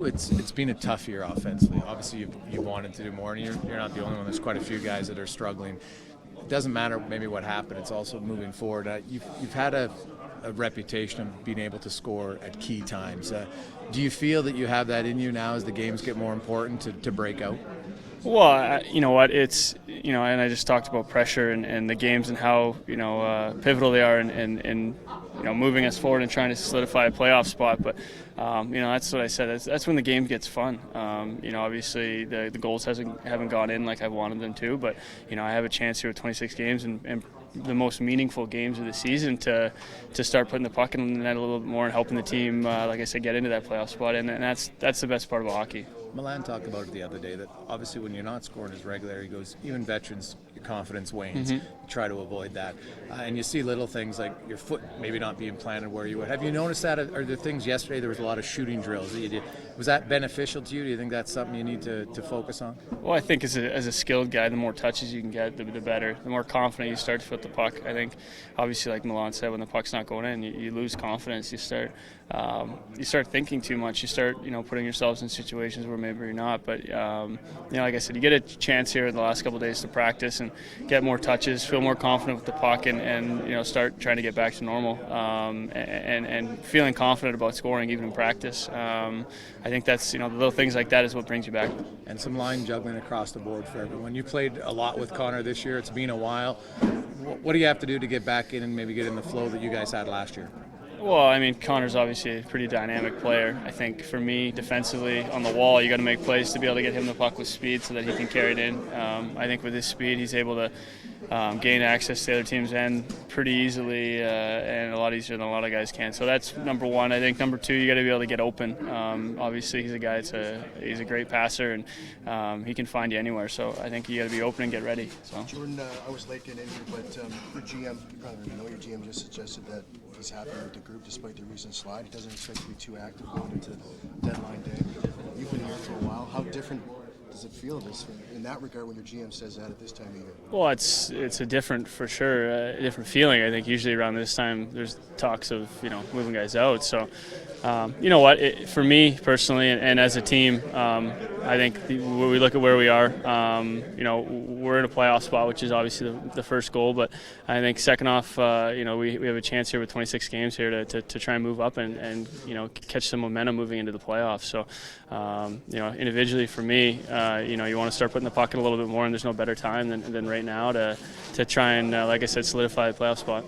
It's been a tough year offensively. Obviously, you wanted to do more, and you're not the only one. There's quite a few guys that are struggling. It doesn't matter maybe what happened. It's also moving forward. You've had a reputation of being able to score at key times. Do you feel that you have that in you now as the games get more important to break out? Well, you know what, it's, and I just talked about pressure and the games and how, pivotal they are in moving us forward and trying to solidify a playoff spot. But, that's what I said. That's when the game gets fun. Obviously the goals haven't gone in like I wanted them to, but, I have a chance here with 26 games and the most meaningful games of the season to start putting the puck in the net a little bit more and helping the team, like I said, get into that playoff spot. And that's the best part about hockey. Milan talked about it the other day that obviously when you're not scoring as regular, he goes, even veterans, your confidence wanes. You try to avoid that. And you see little things like your foot maybe not being planted where you would. Have you noticed that? Are there things yesterday, there was a lot of shooting drills that you did. Was that beneficial to you? Do you think that's something you need to focus on? Well, I think as a skilled guy, the more touches you can get, the better. The more confident you start to foot the puck. I think, obviously, like Milan said, when the puck's not going in, you lose confidence. You start thinking too much. You start, putting yourselves in situations where maybe you're not. But, like I said, you get a chance here in the last couple of days to practice and get more touches, feel more confident with the puck, and start trying to get back to normal and feeling confident about scoring even in practice. I think that's, the little things like that is what brings you back. And some line juggling across the board for everyone. You played a lot with Connor this year. It's been a while. What do you have to do to get back in and maybe get in the flow that you guys had last year? Well, I mean, Connor's obviously a pretty dynamic player. I think for me, defensively, on the wall, you got to make plays to be able to get him the puck with speed so that he can carry it in. I think with his speed, he's able to gain access to the other team's end pretty easily and a lot easier than a lot of guys can. So that's number one. I think number two, you got to be able to get open. Obviously, he's a guy. He's a great passer, and he can find you anywhere. So I think you got to be open and get ready. So. Jordan, I was late getting in here, but your GM, you probably know your GM just suggested that he's happy with the group despite the recent slide. He doesn't expect to be too active going into deadline day. You've been here for a while. How different does it feel in that regard when your GM says that at this time of year? Well, it's a different, for sure, a different feeling. I think usually around this time there's talks of moving guys out. So you know what? For me personally, and as a team, I think when we look at where we are, we're in a playoff spot, which is obviously the first goal. But I think second off, we have a chance here with 26 games here to try and move up and catch some momentum moving into the playoffs. So individually for me, you want to start putting the puck in a little bit more, and there's no better time than right now to try and, like I said, solidify the playoff spot.